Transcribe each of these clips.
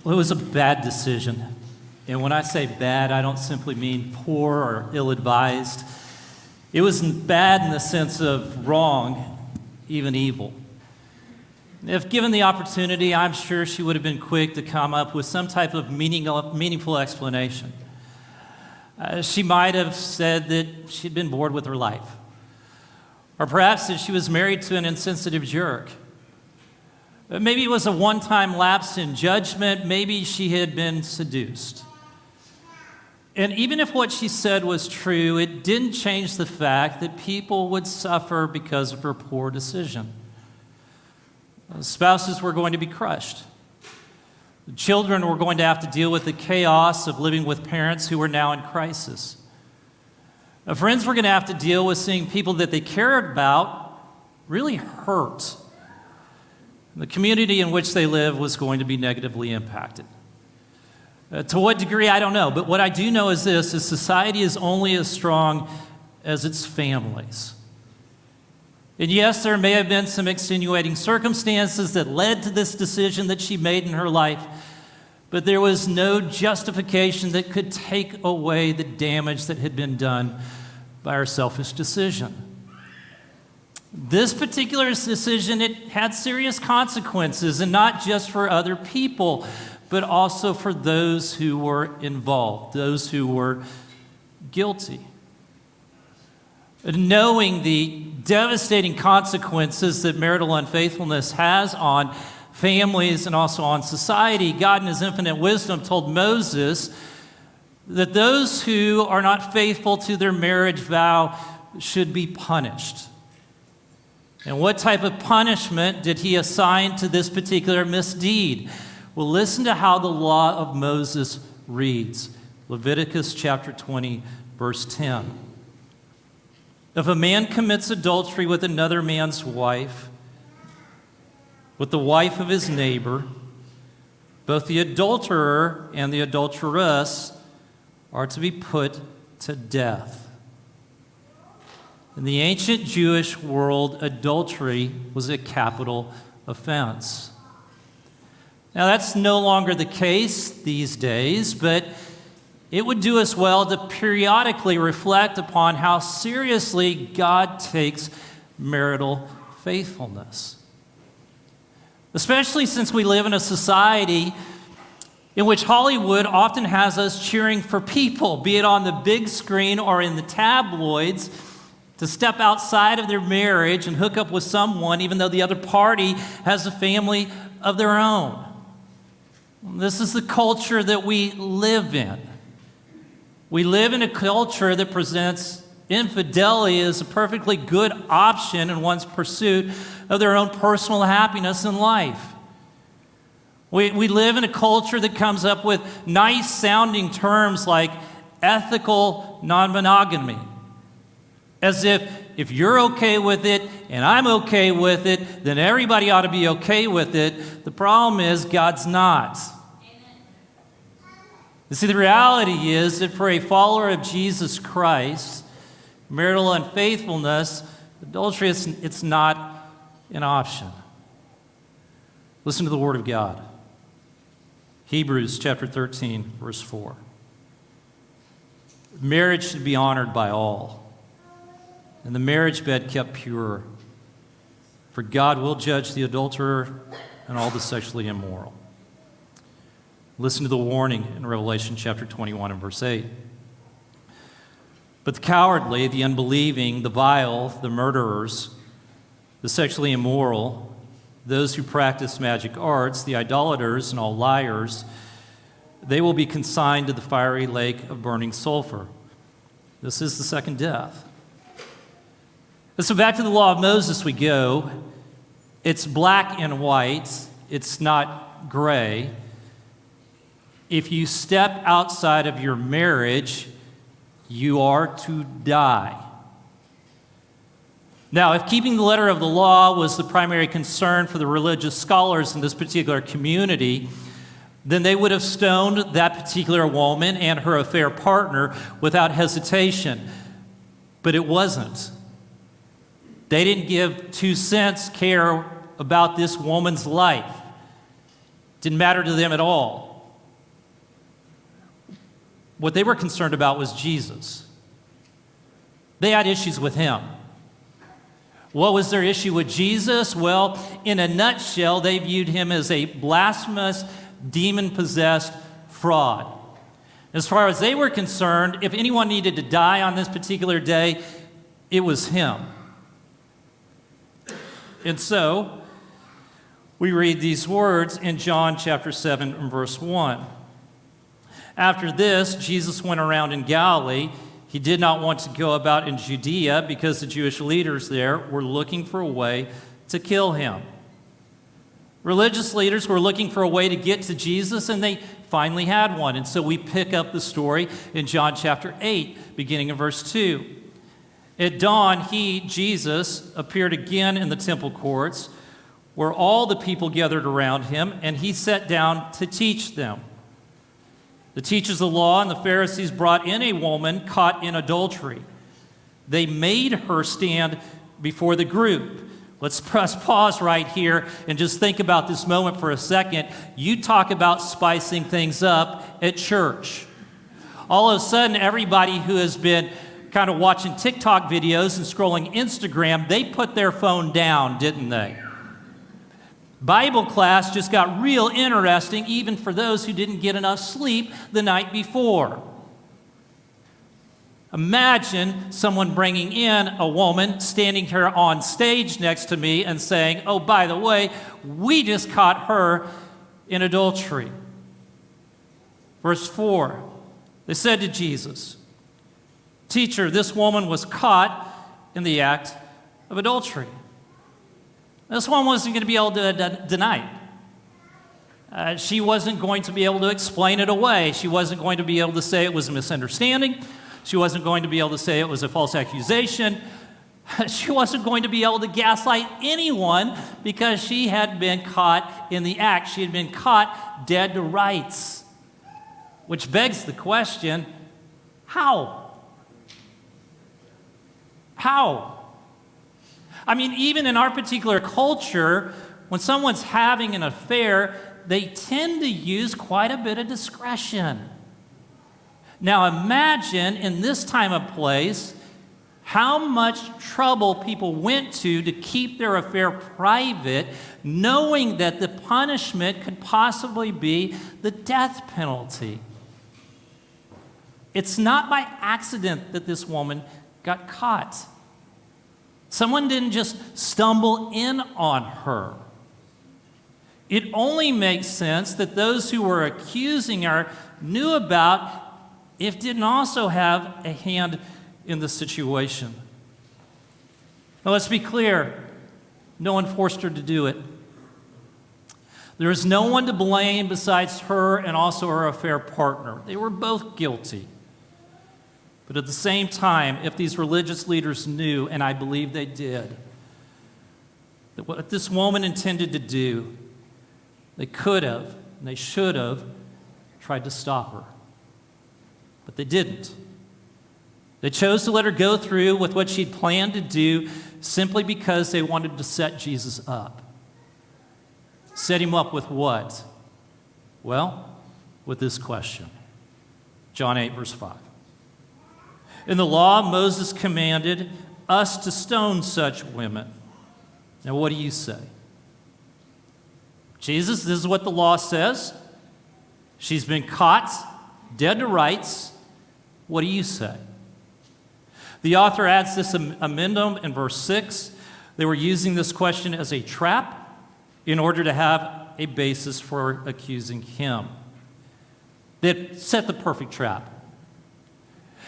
Well, it was a bad decision. And when I say bad, I don't simply mean poor or ill-advised. It was bad in the sense of wrong, even evil. If given the opportunity, I'm sure she would have been quick to come up with some type of meaningful explanation. She might have said that she'd been bored with her life, or perhaps that she was married to an insensitive jerk. Maybe it was a one-time lapse in judgment. Maybe she had been seduced. And even if what she said was true, it didn't change the fact that people would suffer because of her poor decision. Spouses were going to be crushed. The children were going to have to deal with the chaos of living with parents who were now in crisis. Friends were going to have to deal with seeing people that they cared about really hurt. The community in which they live was going to be negatively impacted. To what degree, I don't know. But what I do know is this, is society is only as strong as its families. And yes, there may have been some extenuating circumstances that led to this decision that she made in her life, but there was no justification that could take away the damage that had been done by her selfish decision. This particular decision, it had serious consequences, and not just for other people, but also for those who were involved, those who were guilty. Knowing the devastating consequences that marital unfaithfulness has on families and also on society, God in His infinite wisdom told Moses that those who are not faithful to their marriage vow should be punished. And what type of punishment did He assign to this particular misdeed? Well, listen to how the law of Moses reads. Leviticus chapter 20, verse 10. If a man commits adultery with another man's wife, with the wife of his neighbor, both the adulterer and the adulteress are to be put to death. In the ancient Jewish world, adultery was a capital offense. Now, that's no longer the case these days, but it would do us well to periodically reflect upon how seriously God takes marital faithfulness. Especially since we live in a society in which Hollywood often has us cheering for people, be it on the big screen or in the tabloids, to step outside of their marriage and hook up with someone even though the other party has a family of their own. This is the culture that we live in. We live in a culture that presents infidelity as a perfectly good option in one's pursuit of their own personal happiness in life. We live in a culture that comes up with nice-sounding terms like ethical non-monogamy, as if you're okay with it and I'm okay with it, then everybody ought to be okay with it. The problem is God's not. You see, the reality is that for a follower of Jesus Christ, marital unfaithfulness, adultery, it's not an option. Listen to the Word of God. Hebrews chapter 13, verse 4. Marriage should be honored by all, and the marriage bed kept pure. For God will judge the adulterer and all the sexually immoral. Listen to the warning in Revelation chapter 21 and verse 8. But the cowardly, the unbelieving, the vile, the murderers, the sexually immoral, those who practice magic arts, the idolaters, and all liars, they will be consigned to the fiery lake of burning sulfur. This is the second death. And so back to the law of Moses we go. It's black and white. It's not gray. If you step outside of your marriage, you are to die. Now, if keeping the letter of the law was the primary concern for the religious scholars in this particular community, then they would have stoned that particular woman and her affair partner without hesitation. But it wasn't. They didn't give 2 cents care about this woman's life. Didn't matter to them at all. What they were concerned about was Jesus. They had issues with him. What was their issue with Jesus? Well, in a nutshell, they viewed him as a blasphemous, demon-possessed fraud. As far as they were concerned, if anyone needed to die on this particular day, it was him. And so, we read these words in John chapter 7 and verse 1. After this, Jesus went around in Galilee. He did not want to go about in Judea because the Jewish leaders there were looking for a way to kill him. Religious leaders were looking for a way to get to Jesus, and they finally had one. And so we pick up the story in John chapter 8, beginning in verse 2. At dawn, he, Jesus, appeared again in the temple courts, where all the people gathered around him, and he sat down to teach them. The teachers of the law and the Pharisees brought in a woman caught in adultery. They made her stand before the group. Let's press pause right here and just think about this moment for a second. You talk about spicing things up at church. All of a sudden, everybody who has been kind of watching TikTok videos and scrolling Instagram, they put their phone down, didn't they? Bible class just got real interesting, even for those who didn't get enough sleep the night before. Imagine someone bringing in a woman standing here on stage next to me and saying, "Oh, by the way, we just caught her in adultery." Verse 4, they said to Jesus, "Teacher, this woman was caught in the act of adultery." This one wasn't going to be able to deny it. She wasn't going to be able to explain it away. She wasn't going to be able to say it was a misunderstanding. She wasn't going to be able to say it was a false accusation. She wasn't going to be able to gaslight anyone because she had been caught in the act. She had been caught dead to rights. Which begs the question, how? How? I mean, even in our particular culture, when someone's having an affair, they tend to use quite a bit of discretion. Now imagine in this time of place how much trouble people went to keep their affair private, knowing that the punishment could possibly be the death penalty. It's not by accident that this woman got caught. Someone didn't just stumble in on her. It only makes sense that those who were accusing her knew about, if didn't also have a hand in the situation. Now let's be clear, no one forced her to do it. There is no one to blame besides her and also her affair partner. They were both guilty. But at the same time, if these religious leaders knew, and I believe they did, that what this woman intended to do, they could have and they should have tried to stop her. But they didn't. They chose to let her go through with what she'd planned to do simply because they wanted to set Jesus up. Set him up with what? Well, with this question. John 8, verse 5. In the law, Moses commanded us to stone such women. Now, what do you say? Jesus, this is what the law says. She's been caught, dead to rights. What do you say? The author adds this amendum in verse 6. They were using this question as a trap in order to have a basis for accusing him. They set the perfect trap.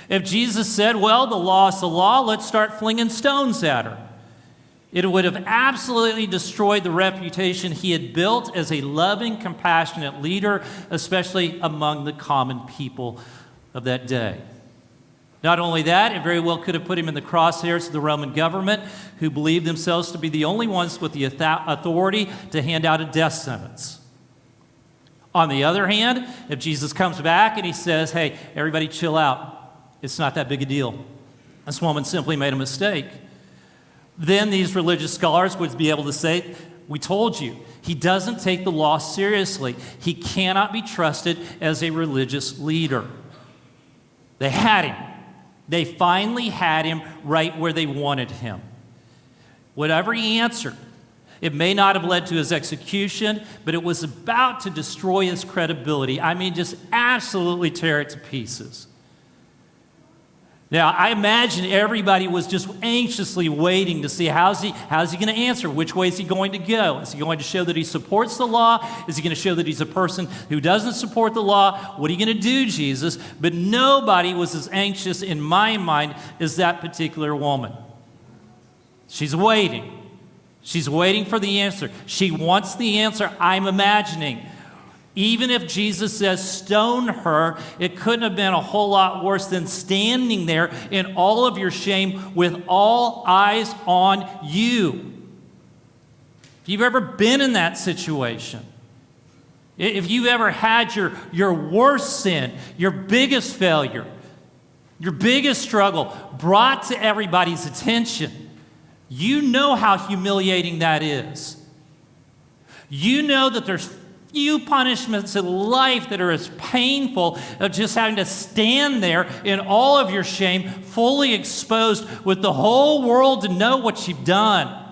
If Jesus said, well, the law is the law, let's start flinging stones at her, it would have absolutely destroyed the reputation he had built as a loving, compassionate leader, especially among the common people of that day. Not only that, it very well could have put him in the crosshairs of the Roman government, who believed themselves to be the only ones with the authority to hand out a death sentence. On the other hand, if Jesus comes back and he says, hey, everybody chill out, it's not that big a deal, this woman simply made a mistake, then these religious scholars would be able to say, we told you, he doesn't take the law seriously. He cannot be trusted as a religious leader. They had him. They finally had him right where they wanted him. Whatever he answered, it may not have led to his execution, but it was about to destroy his credibility. I mean, just absolutely tear it to pieces. Now, I imagine everybody was just anxiously waiting to see how's he going to answer? Which way is he going to go? Is he going to show that he supports the law? Is he going to show that he's a person who doesn't support the law? What are you going to do, Jesus? But nobody was as anxious in my mind as that particular woman. She's waiting. She's waiting for the answer. She wants the answer, I'm imagining. Even if Jesus says stone her, it couldn't have been a whole lot worse than standing there in all of your shame with all eyes on you. If you've ever been in that situation, if you've ever had your worst sin, your biggest failure, your biggest struggle brought to everybody's attention, you know how humiliating that is. You know that there's few punishments in life that are as painful of just having to stand there in all of your shame, fully exposed with the whole world to know what you've done.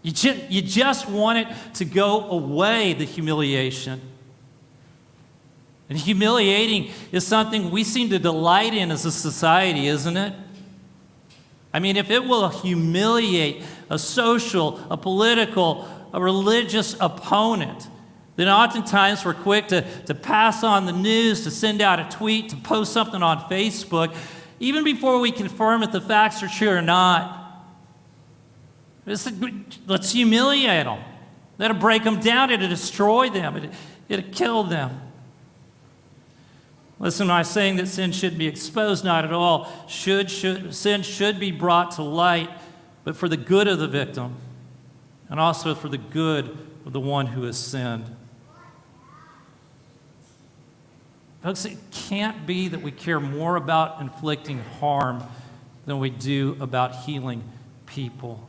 You just want it to go away, the humiliation. And humiliating is something we seem to delight in as a society, isn't it? I mean, if it will humiliate a social, a political, a religious opponent, then oftentimes we're quick to pass on the news, to send out a tweet, to post something on Facebook, even before we confirm if the facts are true or not. Let's humiliate them. That'll break them down. It'll destroy them. It'll kill them. Listen, I'm saying that sin should be exposed, not at all. Sin should be brought to light, but for the good of the victim and also for the good of the one who has sinned. Folks, it can't be that we care more about inflicting harm than we do about healing people.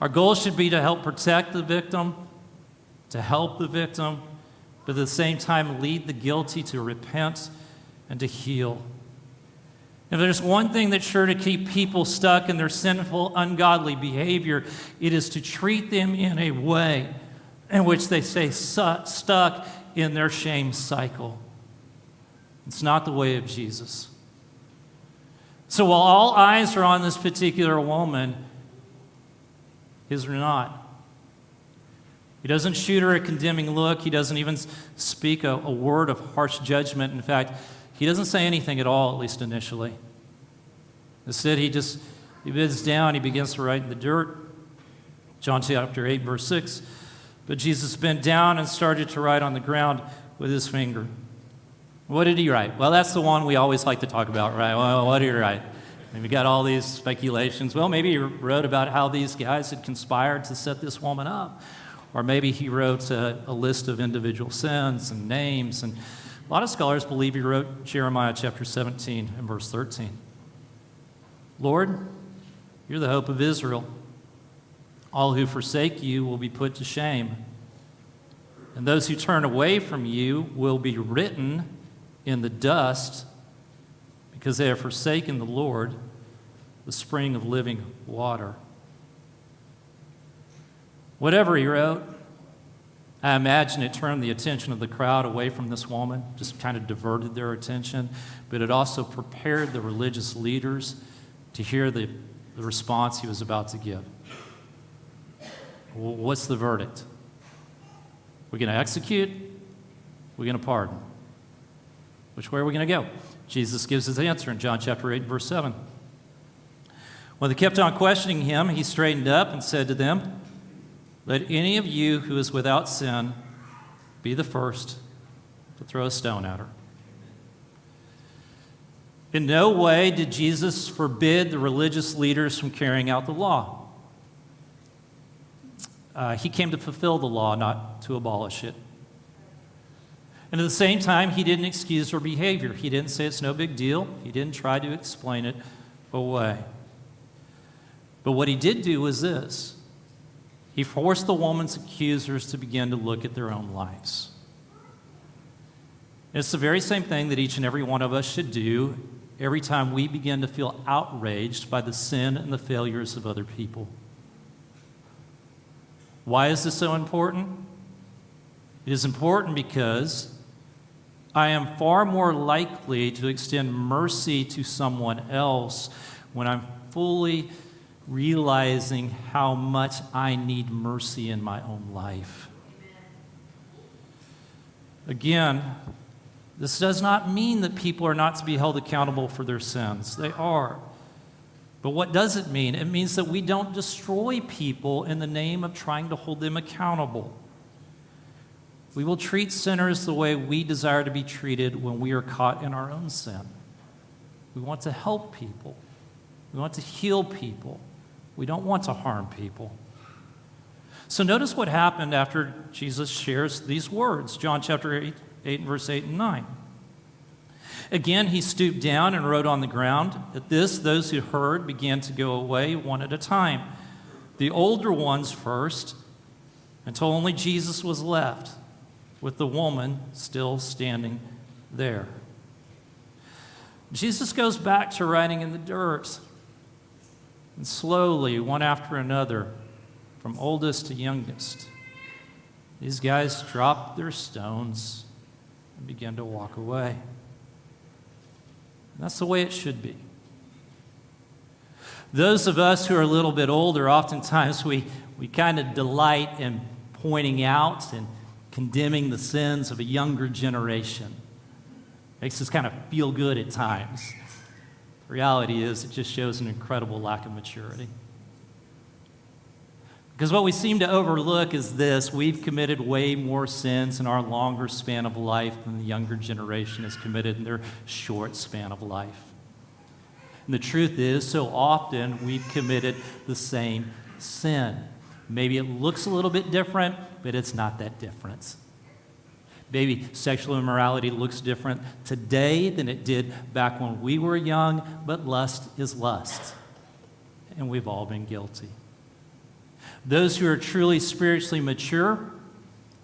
Our goal should be to help protect the victim, to help the victim, but at the same time lead the guilty to repent and to heal. If there's one thing that's sure to keep people stuck in their sinful, ungodly behavior, it is to treat them in a way in which they stay stuck in their shame cycle. It's not the way of Jesus. So while all eyes are on this particular woman, his are not. He doesn't shoot her a condemning look. He doesn't even speak a word of harsh judgment. In fact, he doesn't say anything at all, at least initially. Instead, he bends down, he begins to write in the dirt. John chapter 8, verse 6. But Jesus bent down and started to write on the ground with his finger. What did he write? Well, that's the one we always like to talk about, right? Well, what did he write? And we got all these speculations. Well, maybe he wrote about how these guys had conspired to set this woman up. Or maybe he wrote a list of individual sins and names. And a lot of scholars believe he wrote Jeremiah chapter 17 and verse 13. Lord, you're the hope of Israel. All who forsake you will be put to shame. And those who turn away from you will be written in the dust, because they have forsaken the Lord, the spring of living water. Whatever he wrote, I imagine it turned the attention of the crowd away from this woman, just kind of diverted their attention, but it also prepared the religious leaders to hear the response he was about to give. What's the verdict? We're going to execute? We're going to pardon? Which way are we going to go? Jesus gives his answer in John chapter 8, verse 7. When they kept on questioning him, he straightened up and said to them, let any of you who is without sin be the first to throw a stone at her. In no way did Jesus forbid the religious leaders from carrying out the law. He came to fulfill the law, not to abolish it. And at the same time, he didn't excuse her behavior. He didn't say it's no big deal. He didn't try to explain it away. But what he did do was this. He forced the woman's accusers to begin to look at their own lives. It's the very same thing that each and every one of us should do every time we begin to feel outraged by the sin and the failures of other people. Why is this so important? It is important because I am far more likely to extend mercy to someone else when I'm fully realizing how much I need mercy in my own life. Again, this does not mean that people are not to be held accountable for their sins. They are. But what does it mean? It means that we don't destroy people in the name of trying to hold them accountable. We will treat sinners the way we desire to be treated when we are caught in our own sin. We want to help people. We want to heal people. We don't want to harm people. So notice what happened after Jesus shares these words. John chapter 8 verse 8 and 9. Again, he stooped down and wrote on the ground. At this, those who heard began to go away one at a time, the older ones first, until only Jesus was left, with the woman still standing there. Jesus goes back to writing in the dirt. And slowly, one after another, from oldest to youngest, these guys dropped their stones and began to walk away. And that's the way it should be. Those of us who are a little bit older, oftentimes we kind of delight in pointing out and condemning the sins of a younger generation. Makes us kind of feel good at times. The reality is it just shows an incredible lack of maturity. Because what we seem to overlook is this: we've committed way more sins in our longer span of life than the younger generation has committed in their short span of life. And the truth is, so often we've committed the same sin. Maybe it looks a little bit different, but it's not that different. Maybe sexual immorality looks different today than it did back when we were young, but lust is lust. And we've all been guilty. Those who are truly spiritually mature,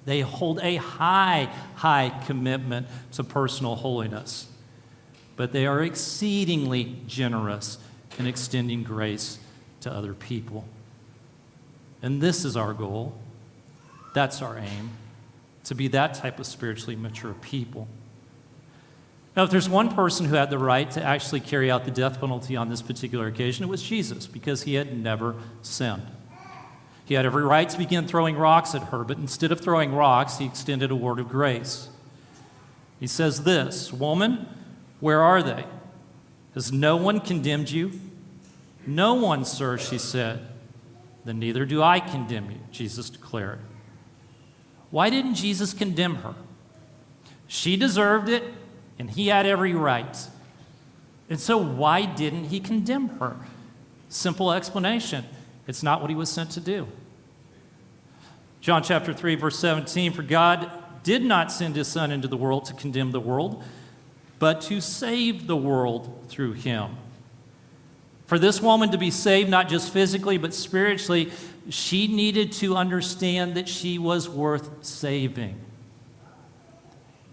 they hold a high commitment to personal holiness. But they are exceedingly generous in extending grace to other people. And this is our goal. That's our aim, to be that type of spiritually mature people. Now, if there's one person who had the right to actually carry out the death penalty on this particular occasion, it was Jesus, because he had never sinned. He had every right to begin throwing rocks at her, but instead of throwing rocks, he extended a word of grace. He says this: "Woman, where are they? Has no one condemned you?" "No one, sir," she said. "Then neither do I condemn you," Jesus declared. Why didn't Jesus condemn her? She deserved it, and he had every right. And so why didn't he condemn her? Simple explanation: it's not what he was sent to do. John chapter 3, verse 17, "For God did not send his Son into the world to condemn the world, but to save the world through him." For this woman to be saved, not just physically, but spiritually, she needed to understand that she was worth saving.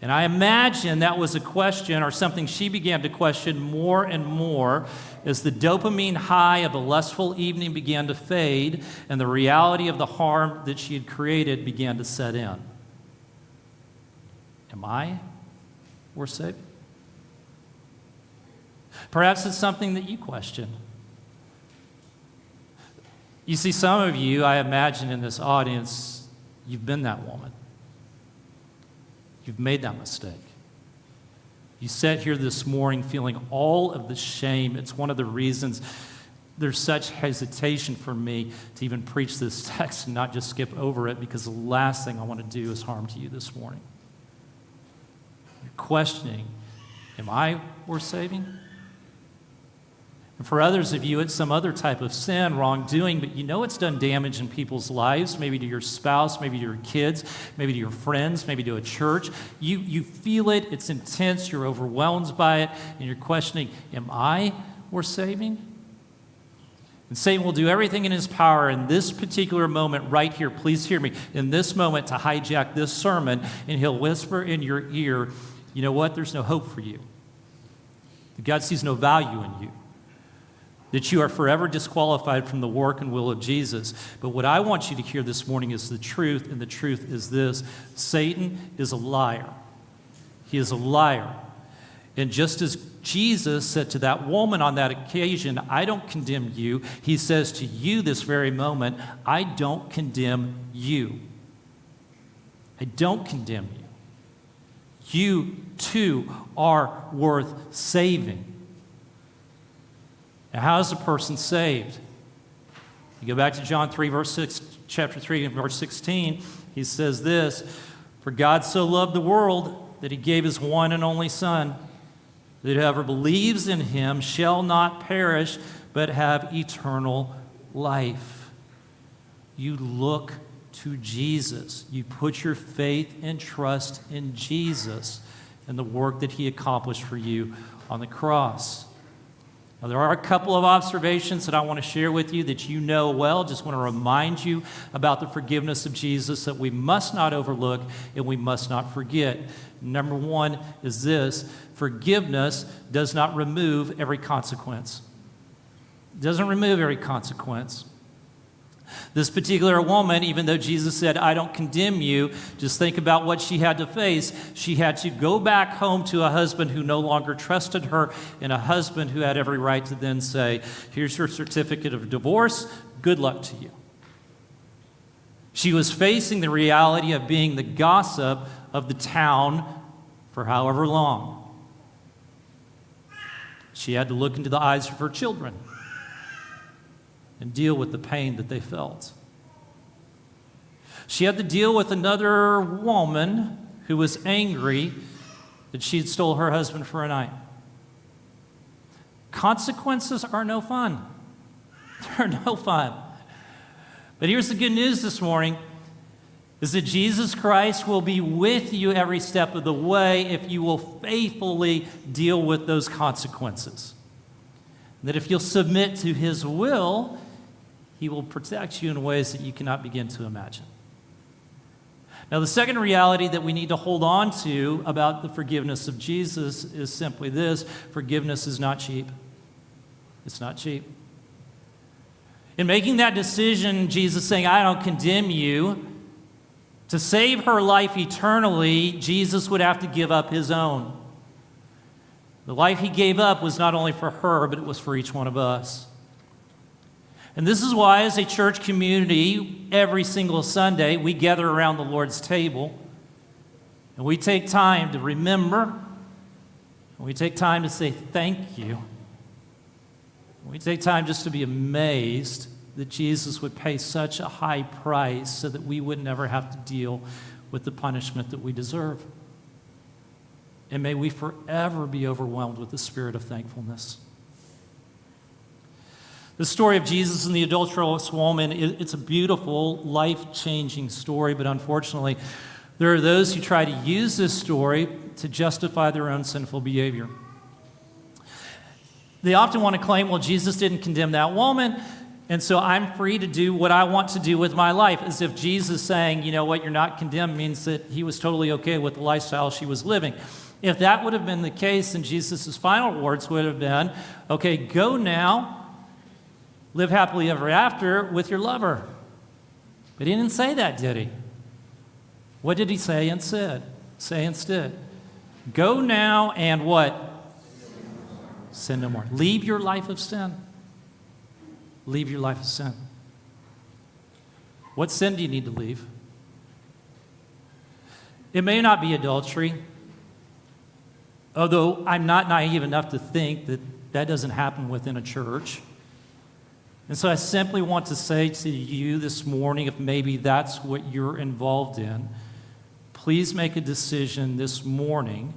And I imagine that was a question, or something she began to question more and more as the dopamine high of a lustful evening began to fade and the reality of the harm that she had created began to set in. Am I worth saving? Perhaps it's something that you question. You see, some of you, I imagine in this audience, you've been that woman. You've made that mistake. You sat here this morning feeling all of the shame. It's one of the reasons there's such hesitation for me to even preach this text and not just skip over it, because the last thing I want to do is harm to you this morning. You're questioning, am I worth saving? And for others of you, it's some other type of sin, wrongdoing, but you know it's done damage in people's lives, maybe to your spouse, maybe to your kids, maybe to your friends, maybe to a church. You feel it, it's intense, you're overwhelmed by it, and you're questioning, am I worth saving? And Satan will do everything in his power in this particular moment right here, please hear me, in this moment to hijack this sermon, and he'll whisper in your ear, you know what? There's no hope for you. That God sees no value in you. That you are forever disqualified from the work and will of Jesus. But what I want you to hear this morning is the truth, and the truth is this: Satan is a liar. He is a liar. And just as Jesus said to that woman on that occasion, I don't condemn you, he says to you this very moment, I don't condemn you. I don't condemn you. You too are worth saving. Now, how is a person saved? You go back to John 3, verse 6, chapter 3, and verse 16. He says this: For God so loved the world that he gave his one and only Son, that whoever believes in him shall not perish, but have eternal life. You look to Jesus. You put your faith and trust in Jesus and the work that he accomplished for you on the cross. Now, there are a couple of observations that I want to share with you that you know well. Just want to remind you about the forgiveness of Jesus that we must not overlook and we must not forget. Number one is this: forgiveness does not remove every consequence. It doesn't remove every consequence. This particular woman, even though Jesus said, I don't condemn you, just think about what she had to face. She had to go back home to a husband who no longer trusted her, and a husband who had every right to then say, here's your certificate of divorce, good luck to you. She was facing the reality of being the gossip of the town for however long. She had to look into the eyes of her children and deal with the pain that they felt. She had to deal with another woman who was angry that she'd stole her husband for a night. Consequences are no fun. They're no fun. But here's the good news this morning, is that Jesus Christ will be with you every step of the way if you will faithfully deal with those consequences. That if you'll submit to his will, he will protect you in ways that you cannot begin to imagine. Now, the second reality that we need to hold on to about the forgiveness of Jesus is simply this: forgiveness is not cheap. It's not cheap. In making that decision, Jesus saying, I don't condemn you, to save her life eternally, Jesus would have to give up his own. The life he gave up was not only for her, but it was for each one of us. And this is why, as a church community, every single Sunday, we gather around the Lord's table, and we take time to remember, and we take time to say thank you. We take time just to be amazed that Jesus would pay such a high price so that we would never have to deal with the punishment that we deserve. And may we forever be overwhelmed with the spirit of thankfulness. The story of Jesus and the adulterous woman, it's a beautiful, life-changing story, but unfortunately, there are those who try to use this story to justify their own sinful behavior. They often want to claim, well, Jesus didn't condemn that woman, and so I'm free to do what I want to do with my life, as if Jesus saying, you know what, you're not condemned means that he was totally okay with the lifestyle she was living. If that would have been the case, then Jesus' final words would have been, okay, go now, live happily ever after with your lover. But he didn't say that, did he? What did he say instead? Go now and what? Sin no more. Leave your life of sin. Leave your life of sin. What sin do you need to leave? It may not be adultery, although I'm not naive enough to think that that doesn't happen within a church. And so I simply want to say to you this morning, if maybe that's what you're involved in, please make a decision this morning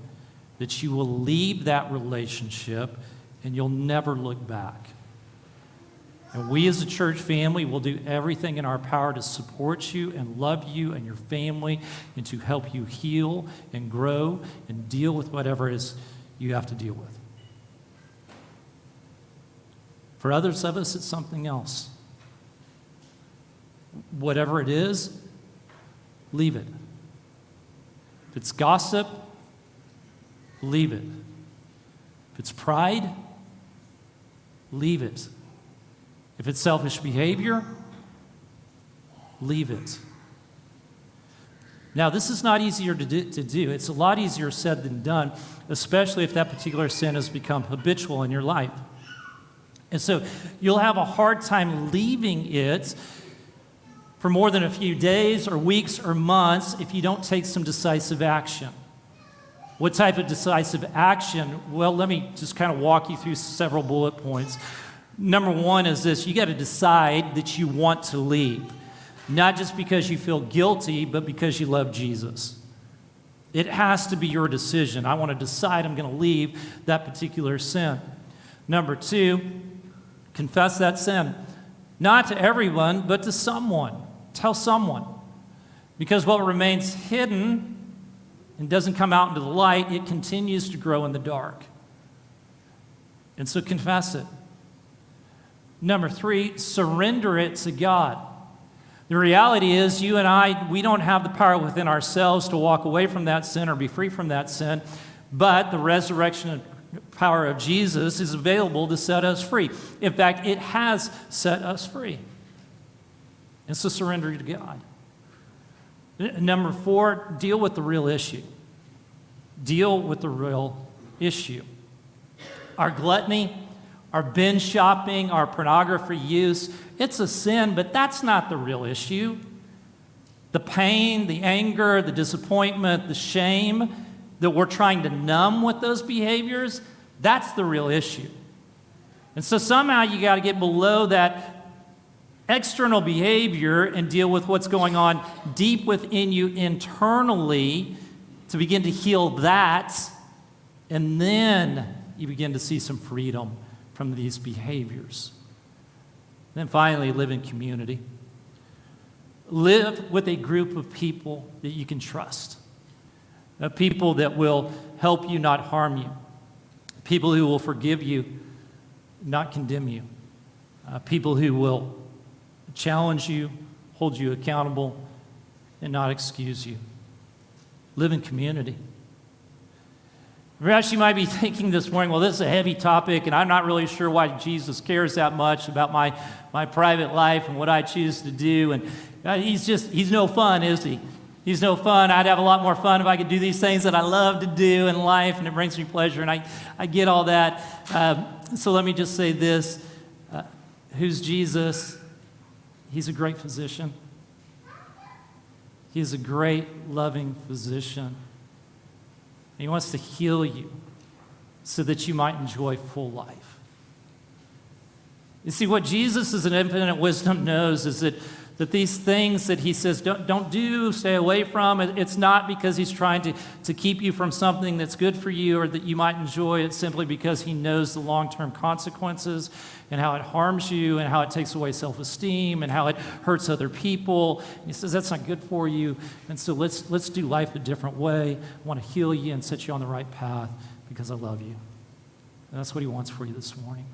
that you will leave that relationship and you'll never look back. And we as a church family will do everything in our power to support you and love you and your family and to help you heal and grow and deal with whatever it is you have to deal with. For others of us, it's something else. Whatever it is, leave it. If it's gossip, leave it. If it's pride, leave it. If it's selfish behavior, leave it. Now, this is not easier to do. It's a lot easier said than done, especially if that particular sin has become habitual in your life. And so you'll have a hard time leaving it for more than a few days or weeks or months if you don't take some decisive action. What type of decisive action? Well, let me just kind of walk you through several bullet points. Number one is this: you got to decide that you want to leave. Not just because you feel guilty, but because you love Jesus. It has to be your decision. I want to decide I'm going to leave that particular sin. Number two, confess that sin. Not to everyone, but to someone. Tell someone. Because what remains hidden and doesn't come out into the light, it continues to grow in the dark. And so confess it. Number three, surrender it to God. The reality is, you and I, we don't have the power within ourselves to walk away from that sin or be free from that sin, but the resurrection power of Jesus is available to set us free. In fact, it has set us free. And so surrender to God. Number four, deal with the real issue. Deal with the real issue. Our gluttony, our binge shopping, our pornography use, it's a sin, but that's not the real issue. The pain, the anger, the disappointment, the shame that we're trying to numb with those behaviors, that's the real issue. And so somehow you got to get below that external behavior and deal with what's going on deep within you internally to begin to heal that, and then you begin to see some freedom from these behaviors. Then finally, live in community. Live with a group of people that you can trust. People that will help you, not harm you. People who will forgive you, not condemn you. People who will challenge you, hold you accountable, and not excuse you. Live in community. Perhaps you might be thinking this morning, well, this is a heavy topic, and I'm not really sure why Jesus cares that much about my private life and what I choose to do. And he's no fun, is he? He's no fun. I'd have a lot more fun if I could do these things that I love to do in life, and it brings me pleasure, and I get all that. So let me just say this. Who's Jesus? He's a great physician. He's a great, loving physician. He wants to heal you so that you might enjoy full life. You see, what Jesus is in infinite wisdom knows is that these things that he says don't do, stay away from, it's not because he's trying to keep you from something that's good for you or that you might enjoy. It's simply because he knows the long-term consequences and how it harms you and how it takes away self-esteem and how it hurts other people. And he says that's not good for you. And so let's do life a different way. I want to heal you and set you on the right path because I love you. And that's what he wants for you this morning.